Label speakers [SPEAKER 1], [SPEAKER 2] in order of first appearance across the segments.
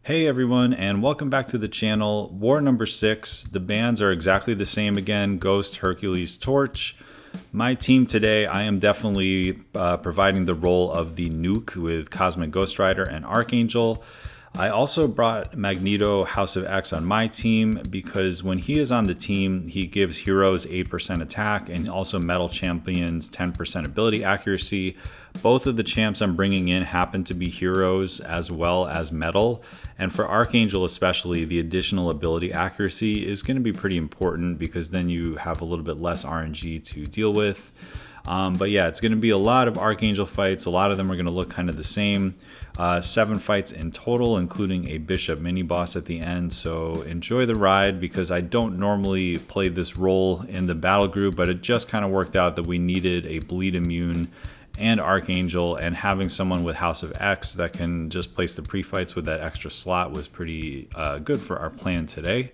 [SPEAKER 1] Hey everyone, and welcome back to the channel. War number 6. The bands are exactly the same again: Ghost, Hercules, Torch. My team today, I am definitely providing the role of the nuke with Cosmic Ghost Rider and Archangel. I also brought Magneto, House of X on my team because when he is on the team, he gives heroes 8% attack and also metal champions 10% ability accuracy. Both of the champs I'm bringing in happen to be heroes as well as metal. And for Archangel especially, the additional ability accuracy is going to be pretty important because then you have a little bit less RNG to deal with. But yeah, it's going to be a lot of Archangel fights. A lot of them are going to look kind of the same. 7 fights in total, including a Bishop mini-boss at the end. So enjoy the ride because I don't normally play this role in the battle group, but it just kind of worked out that we needed a bleed immune and Archangel, and having someone with House of X that can just place the pre-fights with that extra slot was pretty good for our plan today.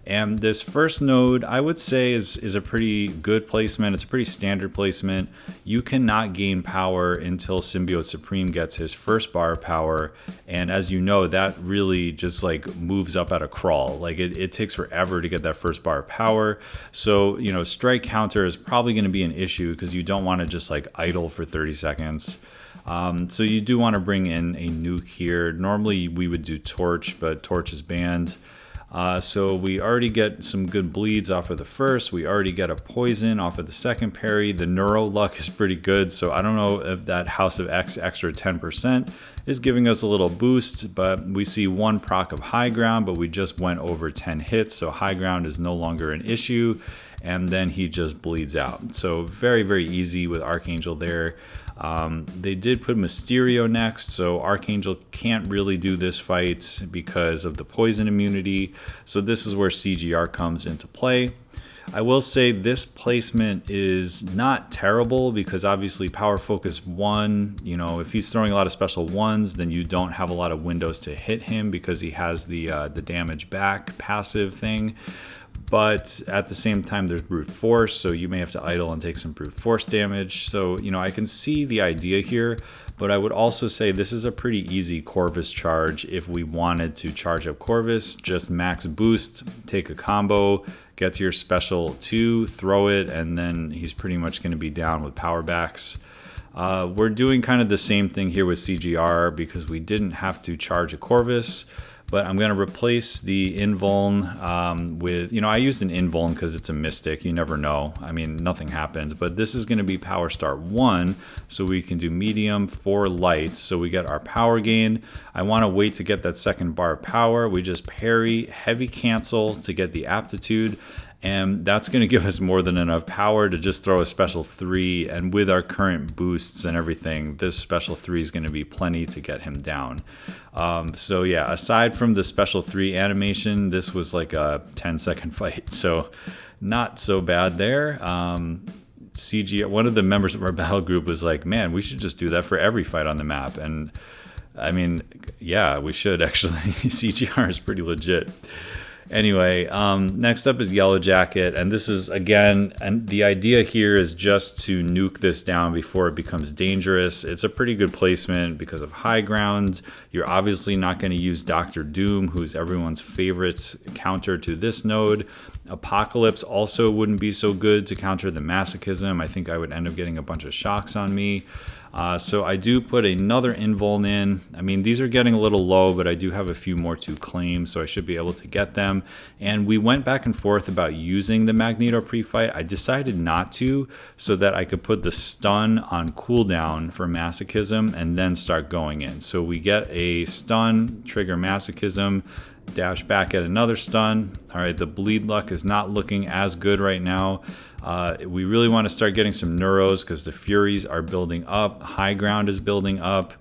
[SPEAKER 1] And this first node, I would say, is a pretty good placement. It's a pretty standard placement. You cannot gain power until Sym Supreme gets his first bar of power. And as you know, that really just like moves up at a crawl. Like it takes forever to get that first bar of power. So, you know, strike counter is probably going to be an issue because you don't want to just like idle for 30 seconds. So you do want to bring in a nuke here. Normally we would do Torch, but Torch is banned. So we already get some good bleeds off of the first. We already get a poison off of the second parry. The neuro luck is pretty good. So I don't know if that House of X extra 10% is giving us a little boost, but we see 1 proc of high ground, but we just went over 10 hits. So high ground is no longer an issue. And then he just bleeds out. So very, very easy with Archangel there. They did put Mysterio next, so Archangel can't really do this fight because of the poison immunity. So this is where CGR comes into play. I will say this placement is not terrible because obviously power focus 1, you know, if he's throwing a lot of special ones, then you don't have a lot of windows to hit him because he has the damage back passive thing. But at the same time, there's brute force, so you may have to idle and take some brute force damage. So, you know, I can see the idea here, but I would also say this is a pretty easy Corvus charge if we wanted to charge up Corvus. Just max boost, take a combo, get to your special 2, throw it, and then he's pretty much going to be down with power backs. We're doing kind of the same thing here with CGR because we didn't have to charge a Corvus. But I'm going to replace the invuln with, you know, I used an invuln because it's a mystic. You never know. I mean, nothing happens. But this is going to be power start 1. So we can do medium for light. So we get our power gain. I want to wait to get that second bar of power. We just parry, heavy cancel to get the aptitude. And that's going to give us more than enough power to just throw a special 3. And with our current boosts and everything, this special 3 is going to be plenty to get him down. So yeah, aside from the special 3 animation, this was like a 10-second fight. So not so bad there. CGR, one of the members of our battle group was like, man, we should just do that for every fight on the map. And I mean, yeah, we should actually. CGR is pretty legit. Anyway, next up is YellowJacket, and this is, again, and the idea here is just to nuke this down before it becomes dangerous. It's a pretty good placement because of high ground. You're obviously not going to use Dr. Doom, who's everyone's favorite counter to this node. Apocalypse also wouldn't be so good to counter the masochism. I think I would end up getting a bunch of shocks on me. So I do put another invuln in. I mean, these are getting a little low, but I do have a few more to claim, so I should be able to get them. And we went back and forth about using the Magneto pre-fight. I decided not to, so that I could put the stun on cooldown for masochism and then start going in. So we get a stun, trigger masochism, dash back at another stun. All right, the bleed luck is not looking as good right now. We really want to start getting some neuros because the Furies are building up. High ground is building up.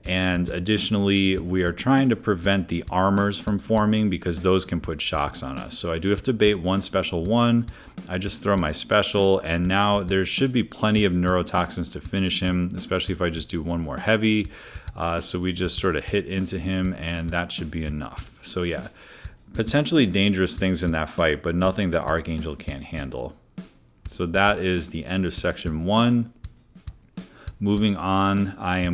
[SPEAKER 1] And additionally, we are trying to prevent the armors from forming because those can put shocks on us. So I do have to bait 1 special 1. I just throw my special, and now there should be plenty of neurotoxins to finish him, especially if I just do 1 more heavy. So we just sort of hit into him, and that should be enough. So yeah, potentially dangerous things in that fight, but nothing that Archangel can't handle. So that is the end of section 1. Moving on, I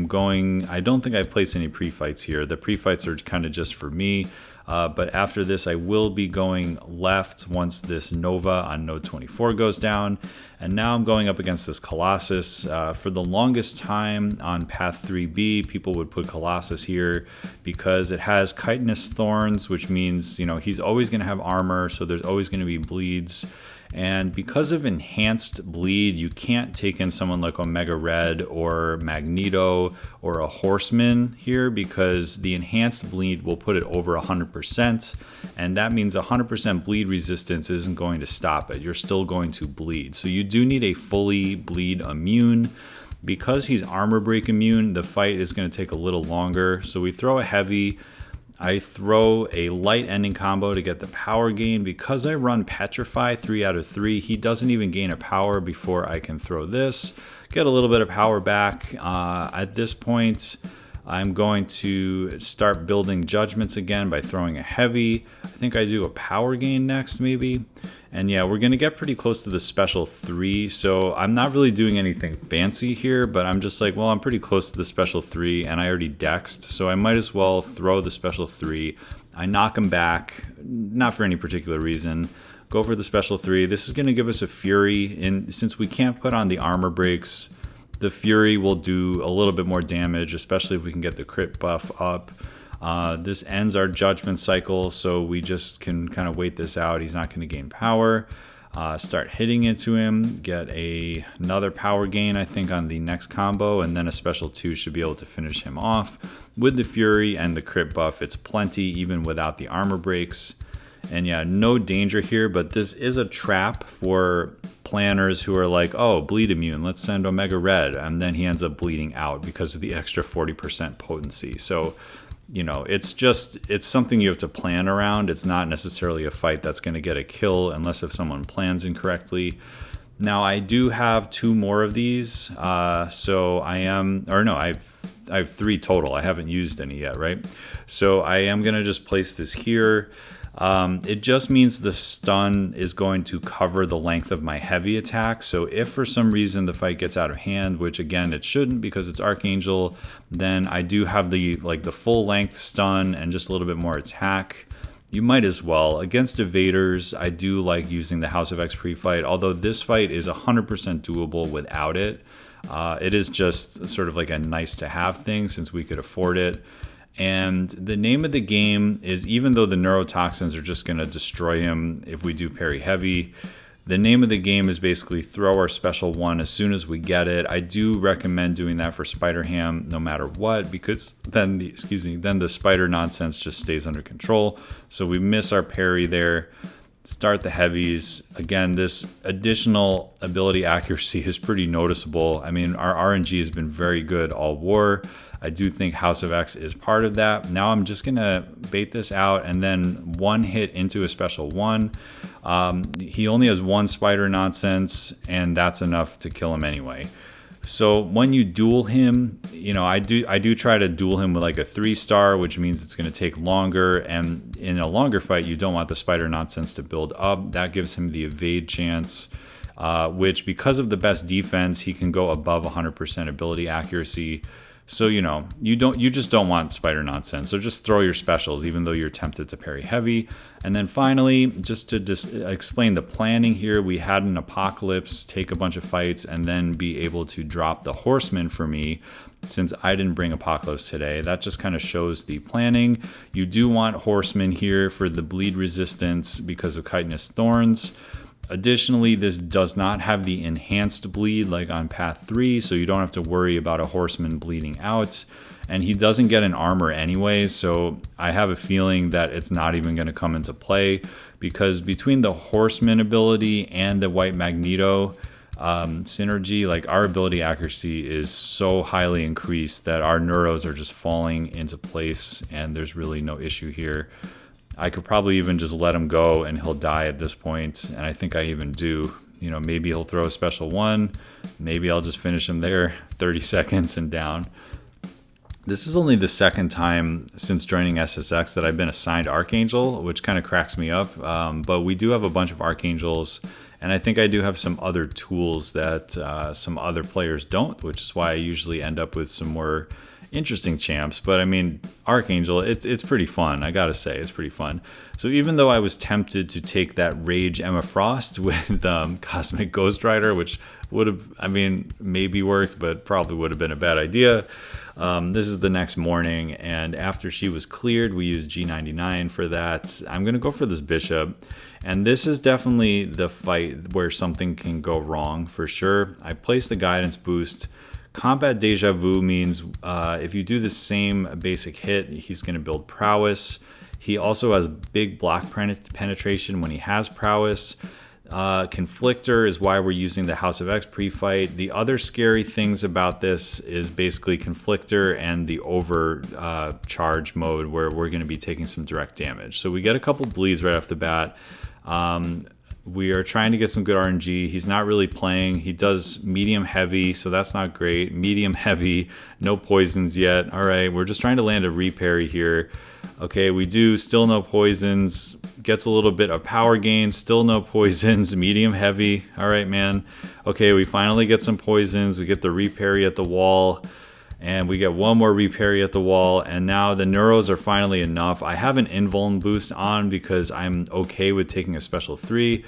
[SPEAKER 1] don't think I placed any pre-fights here. The pre-fights are kind of just for me. But after this, I will be going left once this Nova on node 24 goes down. And now I'm going up against this Colossus. For the longest time on path 3B, people would put Colossus here because it has chitinous thorns, which means, he's always going to have armor, so there's always going to be bleeds. And because of enhanced bleed, you can't take in someone like Omega Red or Magneto or a Horseman here because the enhanced bleed will put it over 100%. And that means 100% bleed resistance isn't going to stop it. You're still going to bleed. So you do need a fully bleed immune. Because he's armor break immune, the fight is going to take a little longer. So we throw a heavy. I throw a light ending combo to get the power gain. Because I run Petrify 3 out of 3, he doesn't even gain a power before I can throw this. Get a little bit of power back. At this point, I'm going to start building judgments again by throwing a heavy. I think I do a power gain next maybe. And yeah, we're going to get pretty close to the special 3. So I'm not really doing anything fancy here, but I'm just like, well, I'm pretty close to the special 3 and I already dexed. So I might as well throw the special 3. I knock him back, not for any particular reason. Go for the special 3. This is going to give us a Fury. And since we can't put on the armor breaks, the Fury will do a little bit more damage, especially if we can get the crit buff up. This ends our judgment cycle, so we just can kind of wait this out. He's not going to gain power. Start hitting into him, get another power gain, I think, on the next combo, and then a special 2 should be able to finish him off. With the Fury and the crit buff, it's plenty, even without the armor breaks. And yeah, no danger here, but this is a trap for planners who are like, oh, bleed immune, let's send Omega Red, and then he ends up bleeding out because of the extra 40% potency. So it's something you have to plan around. It's not necessarily a fight that's going to get a kill unless if someone plans incorrectly. Now, I do have 2 more of these. I have 3 total. I haven't used any yet, right? So I am going to just place this here. It just means the stun is going to cover the length of my heavy attack. So if for some reason the fight gets out of hand, which again it shouldn't because it's Archangel, then I do have the full length stun and just a little bit more attack. You might as well. Against evaders, I do like using the House of X pre-fight, although this fight is 100% doable without it. It is just sort of like a nice to have thing since we could afford it. And the name of the game is, even though the neurotoxins are just going to destroy him if we do parry heavy, the name of the game is basically throw our special 1 as soon as we get it. I do recommend doing that for Spider-Ham no matter what, because then the spider nonsense just stays under control. So we miss our parry there. Start the heavies. Again, this additional ability accuracy is pretty noticeable. I mean, our RNG has been very good all war. I do think House of X is part of that. Now I'm just going to bait this out and then 1 hit into a special 1. He only has 1 spider nonsense, and that's enough to kill him anyway. So when you duel him, I do try to duel him with like a 3-star, which means it's going to take longer. And in a longer fight, you don't want the spider nonsense to build up. That gives him the evade chance, which because of the best defense, he can go above 100% ability accuracy. So, you just don't want spider nonsense. So just throw your specials, even though you're tempted to parry heavy. And then finally, just to explain the planning here, we had an Apocalypse take a bunch of fights and then be able to drop the Horseman for me. Since I didn't bring Apocalypse today, that just kind of shows the planning. You do want Horseman here for the bleed resistance because of chitinous thorns. Additionally, this does not have the enhanced bleed like on path 3, so you don't have to worry about a Horseman bleeding out. And he doesn't get an armor anyway, so I have a feeling that it's not even going to come into play, because between the Horseman ability and the White Magneto synergy, like our ability accuracy is so highly increased that our neuros are just falling into place, and there's really no issue here. I could probably even just let him go and he'll die at this point, and I think I even do. Maybe he'll throw a special 1. Maybe I'll just finish him there, 30 seconds and down. This is only the second time since joining SSx that I've been assigned Archangel, which kind of cracks me up. But we do have a bunch of Archangels, And I think I do have some other tools that some other players don't, which is why I usually end up with some more interesting champs. But I mean, Archangel, it's pretty fun. I gotta say, it's pretty fun. So even though I was tempted to take that Rage Emma Frost with Cosmic Ghost Rider, which would have, I mean, maybe worked, but probably would have been a bad idea. This is the next morning, and after she was cleared, we used G99 for that. I'm gonna go for this Bishop, and this is definitely the fight where something can go wrong for sure. I placed the guidance boost. Combat Deja Vu means if you do the same basic hit, he's going to build prowess. He also has big block penetration when he has prowess. Conflictor is why we're using the House of X pre-fight. The other scary things about this is basically Conflictor and the overcharge mode where we're going to be taking some direct damage. So we get a couple bleeds right off the bat. We are trying to get some good RNG. He's not really playing. He does medium heavy, so that's not great. Medium heavy, no poisons yet. All right, we're just trying to land a reparry here. Okay, we do still no poisons. Gets a little bit of power gain, still no poisons. Medium heavy. All right, man. Okay, we finally get some poisons. We get the reparry at the wall. And we get one more reparry at the wall, and now the neuros are finally enough. I have an invuln boost on because I'm okay with taking a special 3.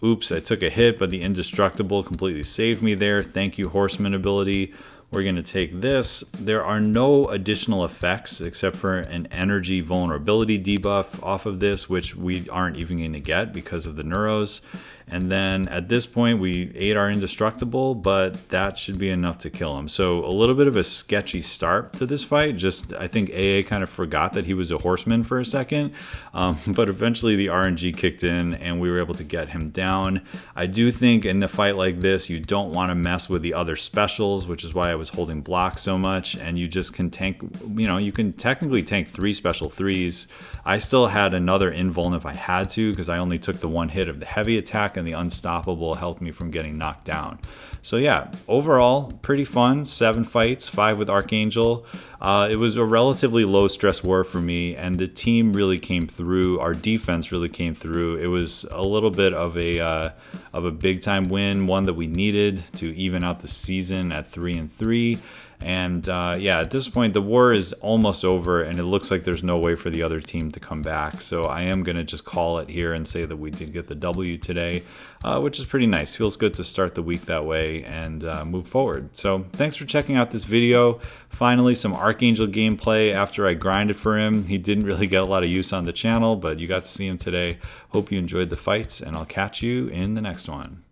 [SPEAKER 1] Oops, I took a hit, but the indestructible completely saved me there. Thank you, horseman ability. We're going to take this. There are no additional effects except for an energy vulnerability debuff off of this, which we aren't even going to get because of the neuros. And then at this point, we ate our indestructible, but that should be enough to kill him. So a little bit of a sketchy start to this fight. Just, I think AA kind of forgot that he was a horseman for a second. But eventually the RNG kicked in and we were able to get him down. I do think in a fight like this, you don't want to mess with the other specials, which is why I was holding block so much. And you just can tank, you know, you can technically tank 3 special 3s. I still had another invuln if I had to, because I only took the 1 hit of the heavy attack, and the unstoppable helped me from getting knocked down. So yeah, overall pretty fun. 7 fights, 5 with Archangel. It was a relatively low stress war for me, and the team really came through. Our defense really came through. It was a little bit of a big time win, one that we needed to even out the season at 3-3. And yeah, at this point, the war is almost over, and it looks like there's no way for the other team to come back. So I am going to just call it here and say that we did get the W today, which is pretty nice. Feels good to start the week that way and move forward. So thanks for checking out this video. Finally, some Archangel gameplay after I grinded for him. He didn't really get a lot of use on the channel, but you got to see him today. Hope you enjoyed the fights, and I'll catch you in the next one.